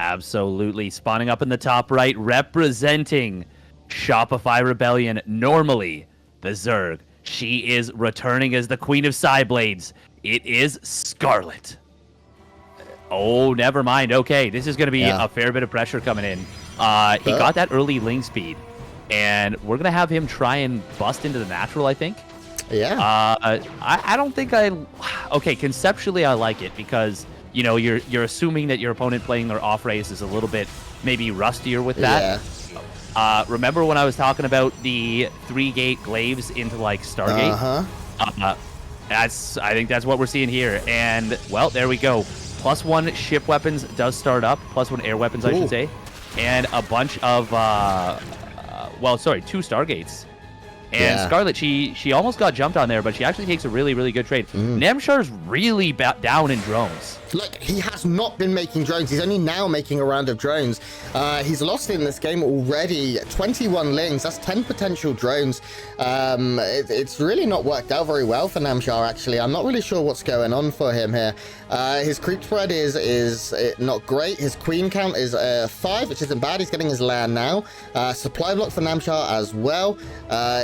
Absolutely. Spawning up in the top right, representing Shopify Rebellion, normally the Zerg. She is returning as the Queen of Psyblades. It is Scarlett. Oh, never mind. Okay, this is going to be a fair bit of pressure coming in. He got that early ling speed, and we're going to have him try and bust into the natural, I think. Yeah. I don't think okay, conceptually I like it because, you know, you're assuming that your opponent playing their off race is a little bit maybe rustier with that. Yeah. Remember when I was talking about the 3-gate glaives into like Stargate? I think that's what we're seeing here. And well, there we go. +1 ship weapons does start up. +1 air weapons, I should say. And a bunch of 2 Stargates. And Scarlett, she almost got jumped on there, but she actually takes a really, really good trade. Namshar's really down in drones. Look, he has not been making drones. He's only now making a round of drones. He's lost in this game already. 21 lings. That's 10 potential drones. It's really not worked out very well for Namshar, actually. I'm not really sure what's going on for him here. His creep spread is not great. His queen count is 5, which isn't bad. He's getting his land now. Supply block for Namshar as well.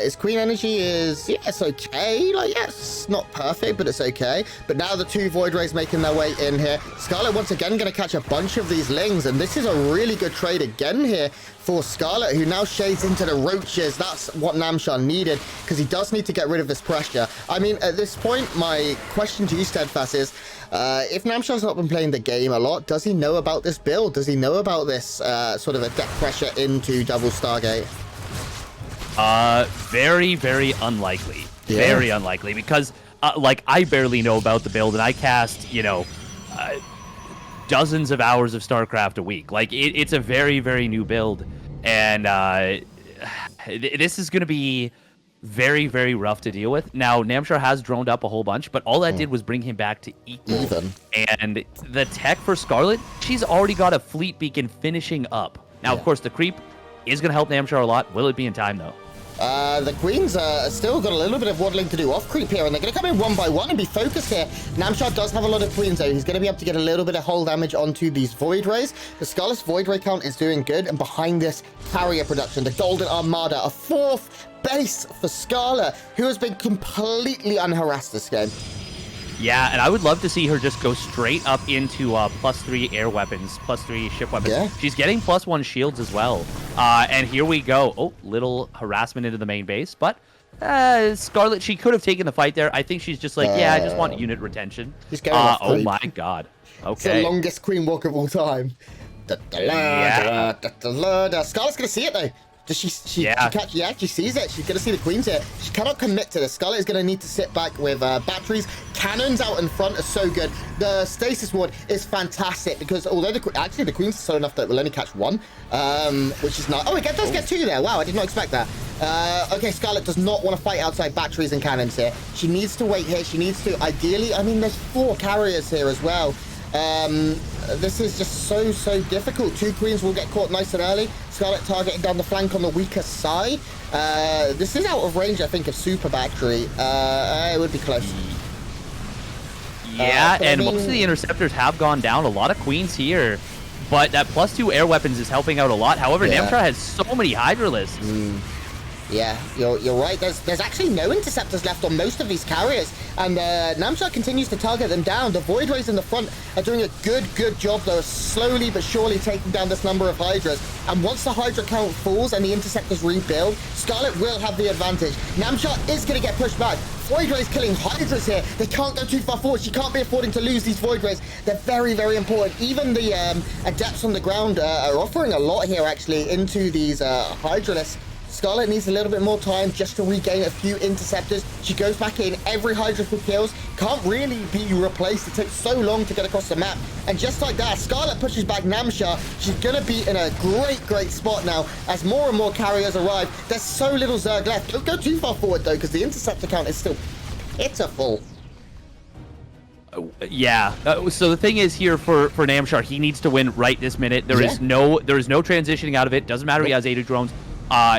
His queen energy is, it's okay. Like, yes, not perfect, but it's okay. But now the 2 void rays making their way in here. Scarlett once again going to catch a bunch of these lings, and this is a really good trade again here for Scarlett, who now shades into the roaches. That's what Namshar needed, because he does need to get rid of this pressure. I mean, at this point, my question to you, Steadfast, is if Namshar's not been playing the game a lot, does he know about this build? Does he know about this sort of a deck pressure into double Stargate? Very, very unlikely. Very unlikely, because like, I barely know about the build, and I cast, you know, dozens of hours of Starcraft a week. Like, it's a very, very new build, and this is going to be very, very rough to deal with. Now, Namshar has droned up a whole bunch, but all that did was bring him back to even. And the tech for Scarlett, she's already got a fleet beacon finishing up. Now, of course, the creep is going to help Namshar a lot. Will it be in time, though? The Queens still got a little bit of waddling to do off creep here, and they're going to come in one by one and be focused here. Namshar does have a lot of Queens, though. He's going to be able to get a little bit of hull damage onto these Void Rays. The Scarlet's Void Ray count is doing good, and behind this, carrier production, the Golden Armada, a 4th base for Scarlett, who has been completely unharassed this game. Yeah, and I would love to see her just go straight up into +3 air weapons, +3 ship weapons. Yeah. She's getting +1 shields as well. And here we go. Oh, little harassment into the main base. But Scarlett, she could have taken the fight there. I think she's just like, I just want unit retention. He's going off oh my god. Okay. It's the longest queen walk of all time. Scarlett's going to see it, though. Does she catch? Yeah, she sees it. She's going to see the queens here. She cannot commit to this. Scarlett is going to need to sit back with batteries. Cannons out in front are so good. The stasis ward is fantastic because although the queens are slow enough that it will only catch 1, which is not. Oh, it does get 2 there. Wow, I did not expect that. Okay, Scarlett does not want to fight outside batteries and cannons here. She needs to wait here. She needs to ideally. I mean, there's 4 carriers here as well. This is just so difficult. 2 queens will get caught nice and early. Scarlett targeting down the flank on the weaker side. This is out of range, I think, of super battery. It would be close. Yeah, and most of the interceptors have gone down. A lot of queens here, but that +2 air weapons is helping out a lot. However, Namshar has so many Hydralisks. Yeah, you're right. There's actually no interceptors left on most of these carriers, and Namshar continues to target them down. The Void Rays in the front are doing a good job, though, slowly but surely taking down this number of Hydras. And once the Hydra count falls and the interceptors rebuild, Scarlett will have the advantage. Namshar is going to get pushed back. Void Rays killing Hydras here. They can't go too far forward. She can't be affording to lose these Void Rays. They're very, very important. Even the Adepts on the ground are offering a lot here, actually, into these Hydralisks. Scarlett needs a little bit more time just to regain a few interceptors. She goes back in. Every Hydra who kills can't really be replaced. It takes so long to get across the map. And just like that, Scarlett pushes back Namshar. She's going to be in a great spot now as more and more carriers arrive. There's so little Zerg left. Don't go too far forward, though, because the interceptor count is still pitiful. Yeah. So the thing is here for Namshar, he needs to win right this minute. There is no transitioning out of it. Doesn't matter. He has 8 drones.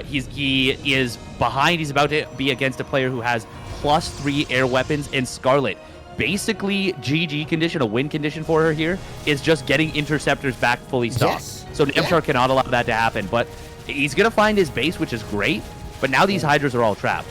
He is behind. He's about to be against a player who has +3 air weapons, and Scarlett basically GG condition, a win condition for her here, is just getting interceptors back fully stocked. Yes. So Namshar cannot allow that to happen, but he's going to find his base, which is great, but now these Hydras are all trapped.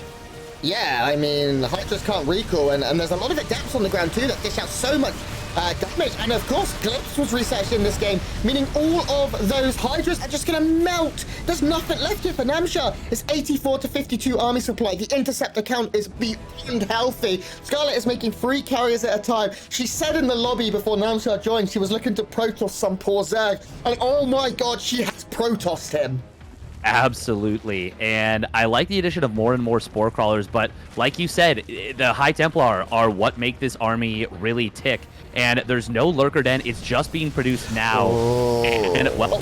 Yeah, I mean, the Hydras can't recall, and there's a lot of adepts on the ground too that dish out so much damage. And of course, Glimpse was researched in this game, meaning all of those Hydras are just going to melt. There's nothing left here for Namshar. It's 84 to 52 army supply. The interceptor count is beyond healthy. Scarlett is making 3 carriers at a time. She said in the lobby before Namshar joined, she was looking to Protoss some poor Zerg. And oh my god, she has Protossed him. Absolutely, and I like the addition of more and more Spore Crawlers, but like you said, the High Templar are what make this army really tick, and there's no Lurker Den, it's just being produced now, and well,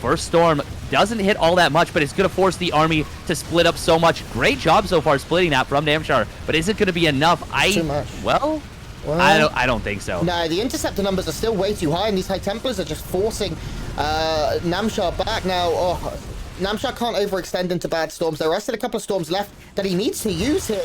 first Storm doesn't hit all that much, but it's going to force the army to split up so much. Great job so far splitting that from Namshar, but is it going to be enough? Too much. Well, I don't think so. No, the interceptor numbers are still way too high, and these High Templars are just forcing Namshar back now. Namshar can't overextend into bad storms. There are still a couple of storms left that he needs to use here.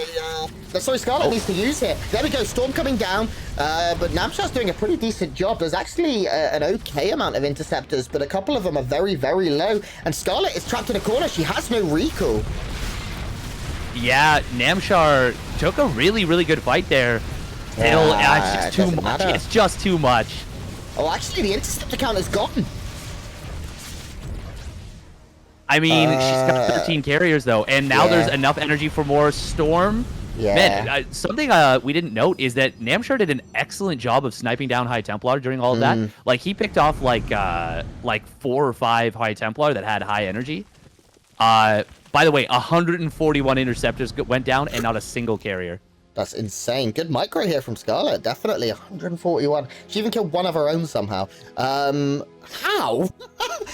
Scarlett needs to use here. There we go, storm coming down. But Namshar's doing a pretty decent job. There's actually an okay amount of interceptors, but a couple of them are very, very low. And Scarlett is trapped in a corner. She has no recall. Yeah, Namshar took a really, really good fight there. Still, it's just too much. It's just too much. Oh, actually, the interceptor count is gone. I mean, she's got 13 carriers, though, and now there's enough energy for more Storm. Yeah. Man, something we didn't note is that Namshar did an excellent job of sniping down High Templar during all of that. Like, he picked off, like 4 or 5 High Templar that had high energy. By the way, 141 interceptors went down and not a single carrier. That's insane. Good micro here from Scarlett. Definitely 141. She even killed one of her own somehow. How?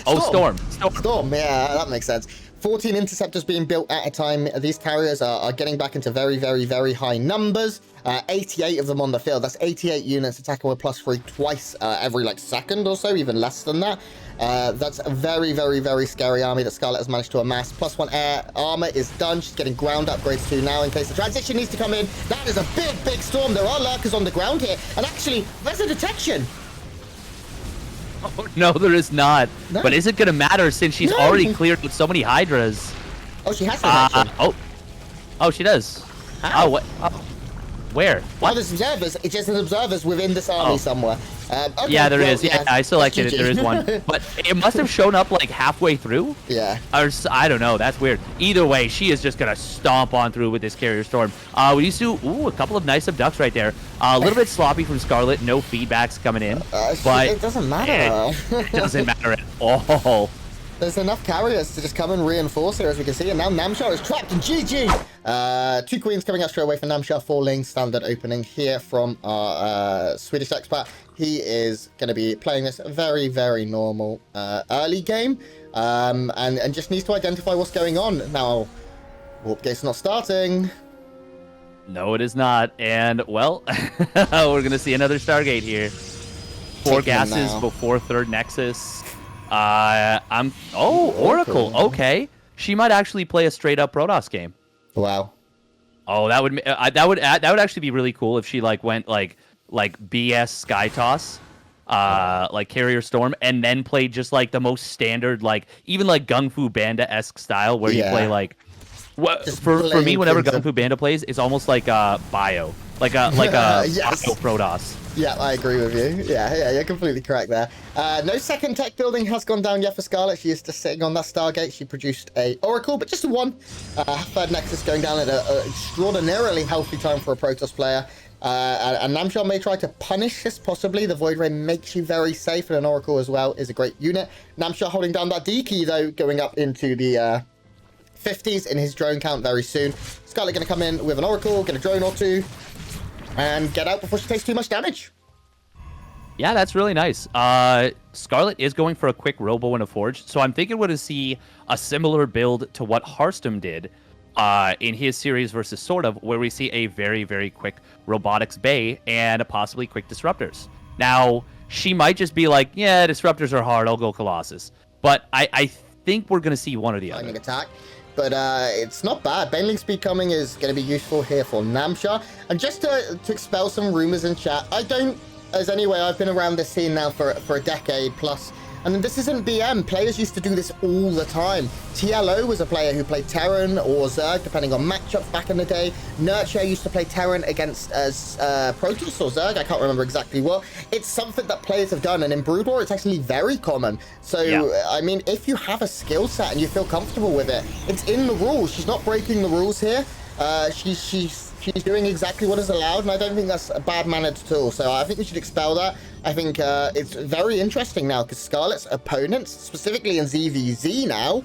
Storm. Storm. Yeah, that makes sense. 14 interceptors being built at a time. These carriers are getting back into very, very, very high numbers. 88 of them on the field. That's 88 units attacking with +3 twice every second or so, even less than that. That's a very, very, very scary army that Scarlett has managed to amass. +1 air armor is done. She's getting ground upgrades too now in case the transition needs to come in. That is a big, big storm. There are lurkers on the ground here. And actually, there's a detection. Oh, no, there is not. No. But is it going to matter since she's already cleared with so many Hydras? Oh, she has detection. Oh, she does. How? Oh, what? Oh. Where? What? Oh, there's observers. It's just observers within this army somewhere. Okay, yeah, there is. Yeah, I selected it. There is one. But it must have shown up halfway through. Yeah. Or I don't know. That's weird. Either way, she is just going to stomp on through with this carrier storm. We used to, a couple of nice abducts right there. A little bit sloppy from Scarlett. No feedbacks coming in. But it doesn't matter. It doesn't matter at all. There's enough carriers to just come and reinforce here, as we can see, and now Namshar is trapped in GG. 2 queens coming out straight away for Namshar, falling. Standard opening here from our Swedish expat. He is going to be playing this very, very normal early game, and just needs to identify what's going on. Now, Warp Gate's not starting. No, it is not. And, well, we're going to see another Stargate here. 4 gases before 3rd Nexus. Oracle. Okay, she might actually play a straight up Protoss game. Wow. Oh, that would actually be really cool if she went BS Sky Toss, Carrier Storm, and then played just the most standard even Gung Fu Banda-esque style where you play for me whenever Gung Fu Banda plays, it's almost like bio, like a yes. bio Protoss. Yeah, I agree with you. Yeah, you're completely correct there. No second tech building has gone down yet for Scarlett. She is just sitting on that Stargate. She produced a Oracle, but just a 1. 3rd Nexus going down at an extraordinarily healthy time for a Protoss player. And Namshar may try to punish this, possibly. The Void Ray makes you very safe, and an Oracle as well is a great unit. Namshar holding down that D key, though, going up into the 50s in his drone count very soon. Scarlett going to come in with an Oracle, get a drone or 2. And get out before she takes too much damage. Yeah, that's really nice. Scarlett is going for a quick Robo and a Forge, so I'm thinking we're going to see a similar build to what Hearthstone did in his series versus Sort of, where we see a very, very quick Robotics Bay and possibly quick Disruptors. Now, she might just be Disruptors are hard, I'll go Colossus. But I think we're going to see one or the other. Lightning attack. but it's not bad. Baneling speed coming is going to be useful here for Namshar. And just to expel some rumors in chat, I've been around this scene now for a decade plus. And this isn't BM. Players used to do this all the time. TLO was a player who played Terran or Zerg, depending on matchups back in the day. Nurture used to play Terran against Protoss or Zerg. I can't remember exactly what. It's something that players have done. And in Brood War, it's actually very common. So, yeah. I mean, if you have a skill set and you feel comfortable with it, it's in the rules. She's not breaking the rules here. She's doing exactly what is allowed, and I don't think that's a bad mannered at all. So I think we should expel that. I think it's very interesting now because Scarlett's opponents, specifically in ZVZ now,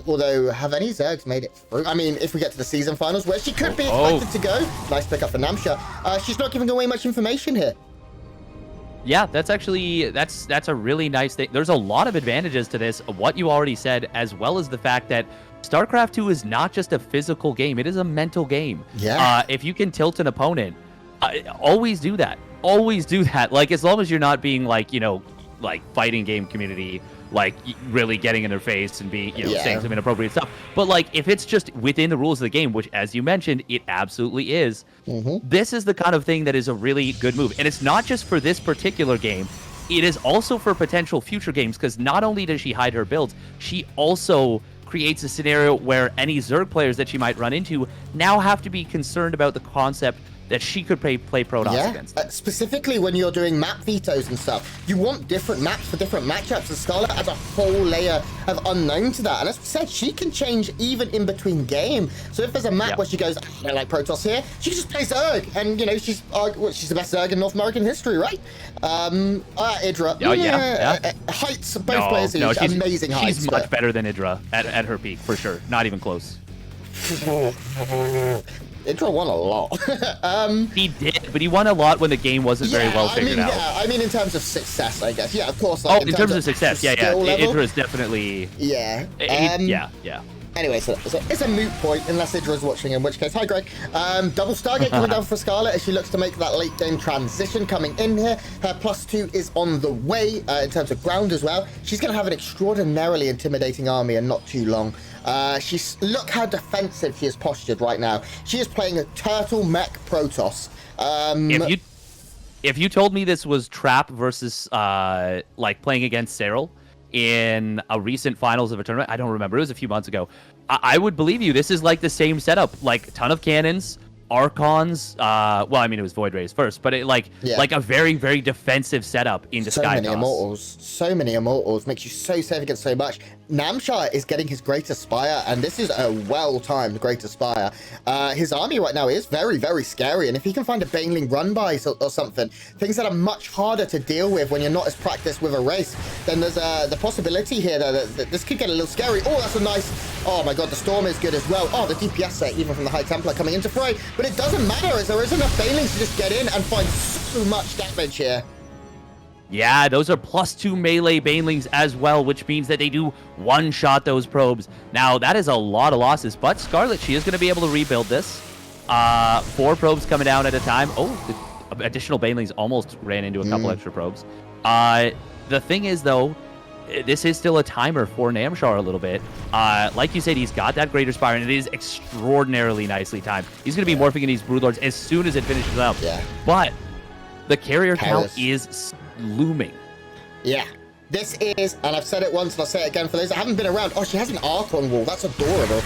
although have any Zergs made it through? I mean, if we get to the season finals where she could be expected to go, nice pick up for Namshar. She's not giving away much information here. Yeah, that's actually, that's a really nice thing. There's a lot of advantages to this, what you already said, as well as the fact that StarCraft 2 is not just a physical game, it is a mental game. Yeah. If you can tilt an opponent, always do that. Always do that. Like, as long as you're not being like, you know, like fighting game community, like really getting in their face and be, you know, saying some inappropriate stuff. But like, if it's just within the rules of the game, which as you mentioned, it absolutely is, this is the kind of thing that is a really good move. And it's not just for this particular game, it is also for potential future games, because not only does she hide her builds, she also creates a scenario where any Zerg players that she might run into now have to be concerned about the concept that she could play Protoss against. Specifically when you're doing map vetoes and stuff, you want different maps for different matchups, and Scarlett adds a whole layer of unknown to that. And as we said, she can change even in between game. So if there's a map where she goes, I like Protoss here, she just plays Zerg, and you know, she's the best Zerg in North American history, right? Idra, heights, both players each, amazing heights. She's much better than Idra at her peak, for sure. Not even close. Idra won a lot. He did, but he won a lot when the game wasn't very well figured out. Yeah, I mean in terms of success, I guess. Yeah, of course. Like, in terms of success, Idra is definitely... Yeah. Anyway, so it's a moot point, unless Idra's watching, in which case, hi Greg. Double Stargate coming down for Scarlett as she looks to make that late game transition coming in here. Her +2 is on the way in terms of ground as well. She's going to have an extraordinarily intimidating army and not too long. Look how defensive she is postured right now. She is playing a turtle mech Protoss. If you told me this was Trap versus like playing against Cyril in a recent finals of a tournament, I don't remember, it was a few months ago, I would believe you. This is like the same setup, like ton of cannons, Archons, well, I mean, it was Void Rays first, but it like a very, very defensive setup into Sky Toss. So many Immortals, makes you so safe against so much. Namshar is getting his Greater Spire, and this is a well-timed Greater Spire. His army right now is very, very scary, and if he can find a Baneling run-by or something, things that are much harder to deal with when you're not as practiced with a race, then there's the possibility here that this could get a little scary. Oh, that's a nice... Oh my god, the Storm is good as well. Oh, the DPS set, even from the High Templar coming into fray, but it doesn't matter as there is enough Banelings to just get in and find so much damage here. Yeah, those are +2 melee Banelings as well, which means that they do one-shot those probes. Now, that is a lot of losses, but Scarlett, she is going to be able to rebuild this. 4 probes coming down at a time. Oh, the additional Banelings almost ran into a couple extra probes. The thing is, though, this is still a timer for Namshar a little bit. Like you said, he's got that Greater Spire, and it is extraordinarily nicely timed. He's going to be morphing in these Broodlords as soon as it finishes up. Yeah. But the carrier count is looming. Yeah. This is, and I've said it once and I'll say it again for those that haven't been around. Oh, she has an Archon wall. That's adorable.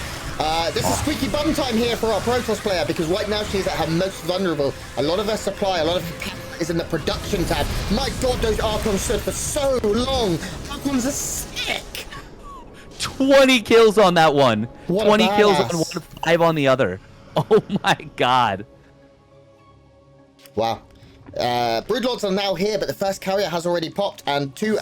This is squeaky bum time here for our Protoss player, because right now she's at her most vulnerable. A lot of her supply, a lot of her is in the production tab. My god, those Archons stood for so long. Archons are sick. 20 kills on that one. 20 kills on one, 5 on the other. Oh my god. Wow. Broodlords are now here, but the first carrier has already popped, and 3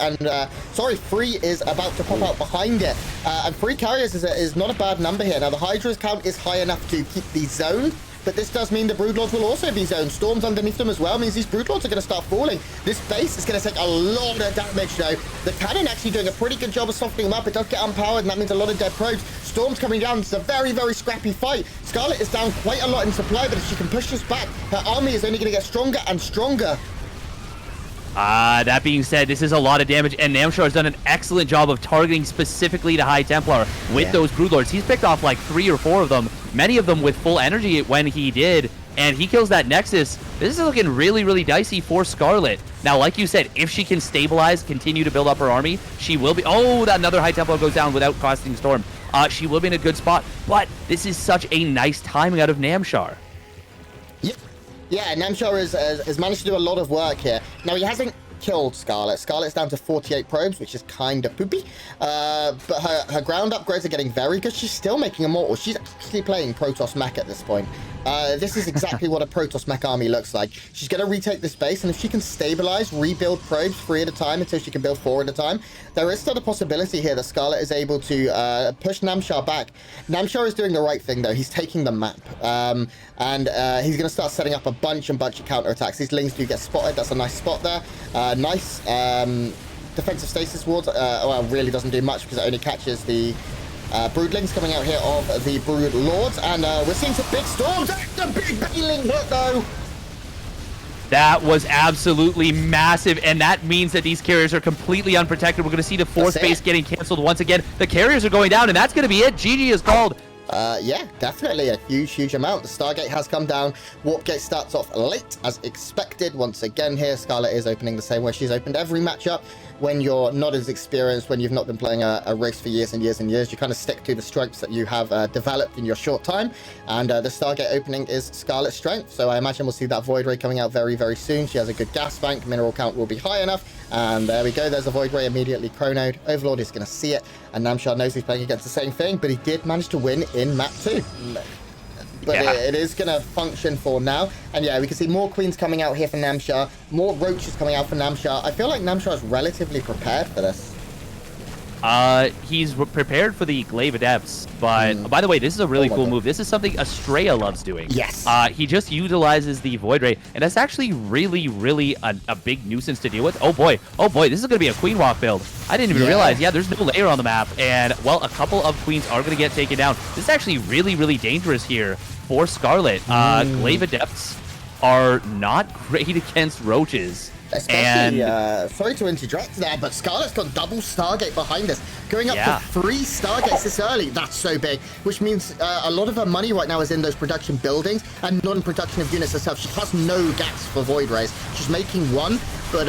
is about to pop out behind it. And 3 carriers is not a bad number here. Now, the Hydra's count is high enough to keep the zone, but this does mean the Broodlords will also be zoned. Storms underneath them as well means these Broodlords are going to start falling. This base is going to take a lot of damage, though. The cannon actually doing a pretty good job of softening them up. It does get unpowered, and that means a lot of dead probes. Storm's coming down. It's a very, very scrappy fight. Scarlett is down quite a lot in supply, but if she can push this back, her army is only going to get stronger and stronger. That being said, this is a lot of damage, and Namshar has done an excellent job of targeting specifically the High Templar with those Broodlords. He's picked off like 3 or 4 of them, many of them with full energy when he did, and he kills that Nexus. This is looking really, really dicey for Scarlett. Now, like you said, if she can stabilize, continue to build up her army, she will be... Oh, that another High Templar goes down without costing Storm. She will be in a good spot, but this is such a nice timing out of Namshar. Yeah, Namshar has managed to do a lot of work here. Now, he hasn't killed Scarlett. Scarlett's down to 48 probes, which is kind of poopy. But her ground upgrades are getting very good. She's still making Immortal. She's actually playing Protoss mech at this point. This is exactly what a Protoss mech army looks like. She's going to retake this base, and if she can stabilize, rebuild probes 3 at a time until she can build 4 at a time, there is still a possibility here that Scarlett is able to push Namshar back. Namshar is doing the right thing, though. He's taking the map, and he's going to start setting up a bunch of counterattacks. These Lings do get spotted. That's a nice spot there. Nice defensive stasis wards. Well, really doesn't do much because it only catches the Broodlings coming out here of the Brood Lords, and we're seeing some big storms. The big bailing hit, though. That was absolutely massive, and that means that these carriers are completely unprotected. We're going to see the force base getting canceled once again. The carriers are going down, and that's going to be it. GG is called. Yeah, definitely a huge amount. The Stargate has come down. Warp Gate starts off late, as expected. Once again here, Scarlett is opening the same way she's opened every matchup. When you're not as experienced, when you've not been playing a race for years and years and years, you kind of stick to the strengths that you have developed in your short time. And the Stargate opening is Scarlett's strength. So I imagine we'll see that Void Ray coming out very, very soon. She has a good gas bank. Mineral count will be high enough. And there we go. There's a Void Ray immediately chronoed. Overlord is going to see it. And Namshar knows he's playing against the same thing, but he did manage to win in map 2. But it is going to function for now. And yeah, we can see more Queens coming out here for Namshar. More Roaches coming out for Namshar. I feel like Namshar is relatively prepared for this. He's prepared for the Glaive Adepts, but by the way, this is a really cool move. This is something Estrella loves doing. Yes. He just utilizes the Void Ray, and that's actually really a big nuisance to deal with. Oh boy, this is going to be a Queen Walk build. I didn't even realize. Yeah, there's no layer on the map, and well, a couple of Queens are going to get taken down. This is actually really dangerous here for Scarlett. Glaive Adepts are not great against Roaches. Especially, sorry to interject there, but Scarlett's got double Stargate behind us. Going up to 3 Stargates this early, that's so big. Which means a lot of her money right now is in those production buildings and not in production of units herself. She has no gaps for Void Rays. She's making 1, but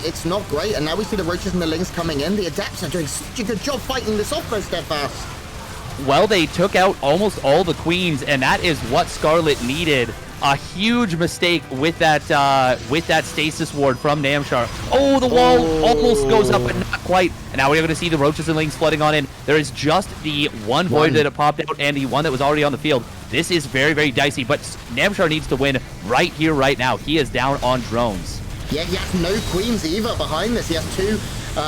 it's not great. And now we see the Roaches and the Lings coming in. The Adepts are doing such a good job fighting this off, though, Steadfast. Well, they took out almost all the Queens, and that is what Scarlett needed. A huge mistake with that stasis ward from Namshar. Oh, the wall almost goes up, but not quite. And now we're going to see the Roaches and Lings flooding on in. There is just the one Void that popped out and the one that was already on the field. This is very dicey, but Namshar needs to win right here, right now. He is down on drones. Yeah, he has no Queens either behind this. He has 2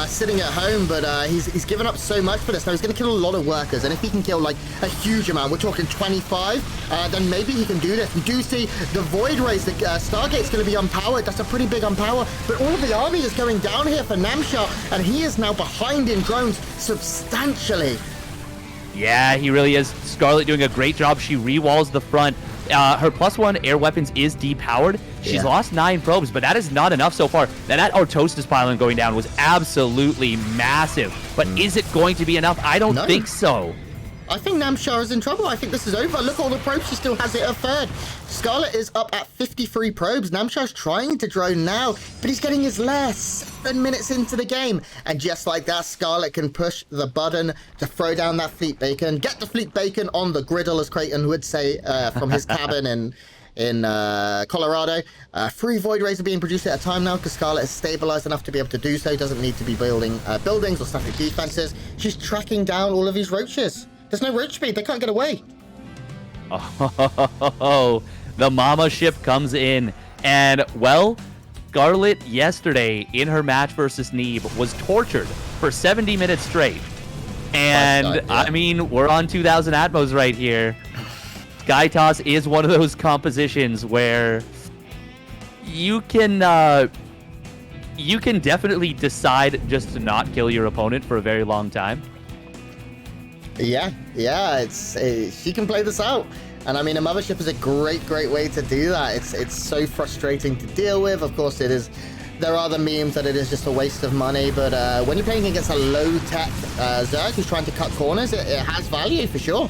sitting at home, but he's given up so much for this. Now he's going to kill a lot of workers, and if he can kill like a huge amount, we're talking 25, then maybe he can do this. We do see the Void Rays, the Stargate's going to be unpowered. That's a pretty big unpower, but all the army is going down here for Namshar, and he is now behind in drones substantially. Yeah, he really is. Scarlett doing a great job. She re-walls the front. Her +1 air weapons is depowered. She's lost 9 probes, but that is not enough so far. Now, that Artosis pylon going down was absolutely massive. But is it going to be enough? I don't think so. I think Namshar is in trouble. I think this is over. Look at all the probes. She still has it at 3rd. Scarlett is up at 53 probes. Namshar's trying to drone now, but he's getting his last 7 minutes into the game. And just like that, Scarlett can push the button to throw down that Fleet Bacon. Get the Fleet Bacon on the griddle, as Creighton would say from his cabin in Colorado. 3 Void Rays are being produced at a time now because Scarlett is stabilized enough to be able to do so. Doesn't need to be building buildings or static defenses. She's tracking down all of these Roaches. There's no roach speed. They can't get away. Oh, the Mothership comes in. And, well, Scarlett yesterday in her match versus Neeb was tortured for 70 minutes straight. And, I mean, we're on 2000 Atmos right here. Sky Toss is one of those compositions where you can definitely decide just to not kill your opponent for a very long time. Yeah, she can play this out. And I mean, a Mothership is a great way to do that. It's so frustrating to deal with. Of course, it is there are the memes that it is just a waste of money, but when you're playing against a low-tech Zerg who's trying to cut corners, it has value for sure.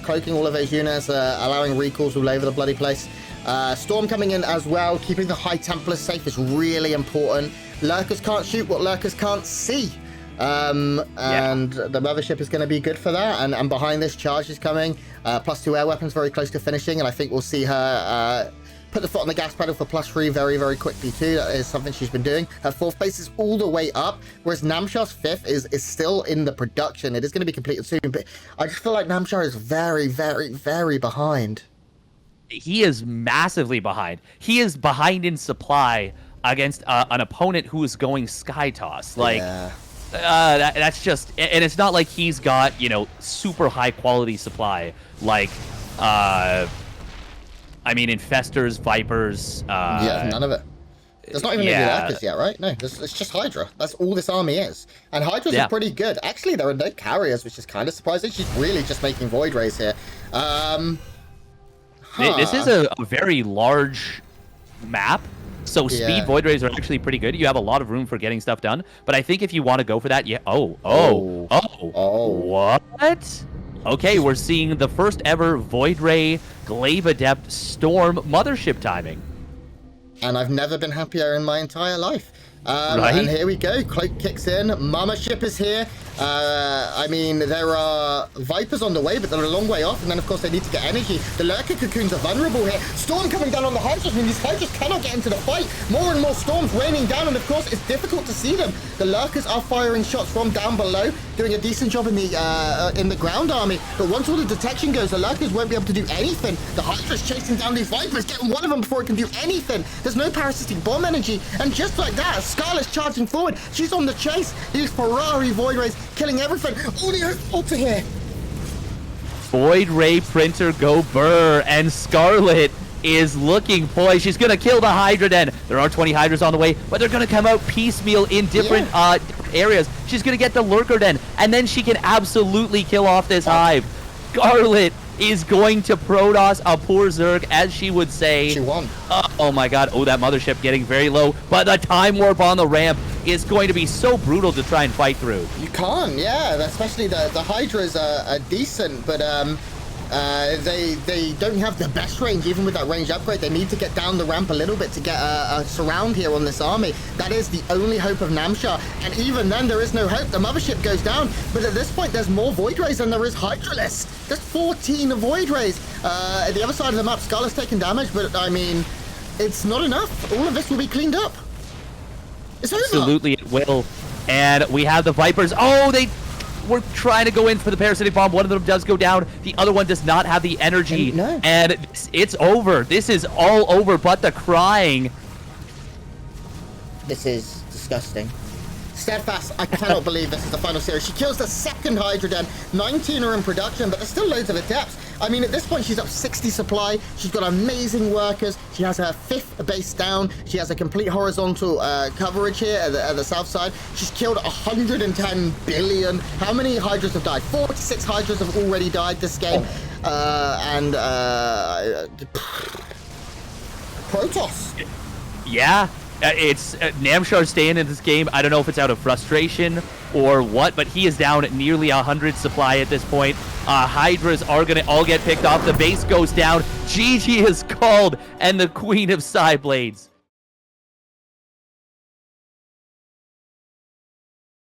Cloaking all of those units, allowing recalls all over the bloody place. Storm coming in as well, keeping the High Templars safe is really important. Lurkers can't shoot what Lurkers can't see. And the Mothership is going to be good for that. And behind this, Charge is coming. +2 air weapons very close to finishing. And I think we'll see her put the foot on the gas pedal for +3 very, very quickly too. That is something she's been doing. Her 4th base is all the way up, whereas Namshar's 5th is still in the production. It is going to be completed soon, but I just feel like Namshar is very, very, very behind. He is massively behind. He is behind in supply against an opponent who is going Sky Toss. Like, that's just, and it's not like he's got, you know, super high quality supply. Like, I mean, Infestors, Vipers. Yeah, none of it. There's not even any Lurkers yet, right? No, it's just Hydra. That's all this army is. And Hydras are pretty good. Actually, there are no carriers, which is kind of surprising. She's really just making Void Rays here. This is a very large map, so speed Void Rays are actually pretty good. You have a lot of room for getting stuff done, but I think if you want to go for that, what? Okay, we're seeing the first ever Void Ray Glaive Adept Storm Mothership timing. And I've never been happier in my entire life. And here we go. Cloak kicks in. Mothership is here. I mean, there are Vipers on the way, but they're a long way off. And then, of course, they need to get energy. The Lurker Cocoons are vulnerable here. Storm coming down on the Hydras. I mean, these Hydras cannot get into the fight. More and more Storms raining down. And, of course, it's difficult to see them. The Lurkers are firing shots from down below, doing a decent job in the ground army. But once all the detection goes, the Lurkers won't be able to do anything. The Hydra's chasing down these Vipers, getting one of them before it can do anything. There's no parasitic bomb energy. And just like that, Scarlett's charging forward. She's on the chase. These Ferrari Void Rays killing everything. Oh, the ultra here. Void Ray Printer go burr, and Scarlett is looking poised. She's gonna kill the Hydra den. There are 20 Hydras on the way, but they're gonna come out piecemeal in different areas. She's gonna get the Lurker den, and then she can absolutely kill off this hive. Scarlett is going to Protoss a poor Zerg, as she would say. She won. Oh my god. Oh, that Mothership getting very low. But the Time Warp on the ramp is going to be so brutal to try and fight through. You can't, yeah. Especially the Hydras are decent, but they don't have the best range. Even with that range upgrade, they need to get down the ramp a little bit to get a surround here on this army. That is the only hope of Namshar, and even then there is no hope. The Mothership goes down, but at this point there's more Void Rays than there is Hydralists. There's 14 Void Rays. At the other side of the map, Scarlett's taking damage, but I mean, it's not enough. All of this will be cleaned up. It's over. Absolutely it will. And we have the Vipers. Oh, they were trying to go in for the parasitic bomb. One of them does go down. The other one does not have the energy. And it's over. This is all over, but the crying. This is disgusting. Steadfast, I cannot believe this is the final series. She kills the second Hydra den. 19 are in production, but there's still loads of adepts. I mean, at this point, she's up 60 supply. She's got amazing workers. She has her 5th base down. She has a complete horizontal coverage here at the south side. She's killed 110 billion. How many Hydras have died? 46 Hydras have already died this game. Protoss. Yeah. It's Namshar staying in this game. I don't know if it's out of frustration or what, but he is down at nearly 100 supply at this point. Hydras are going to all get picked off. The base goes down. GG is called, and the Queen of Psyblades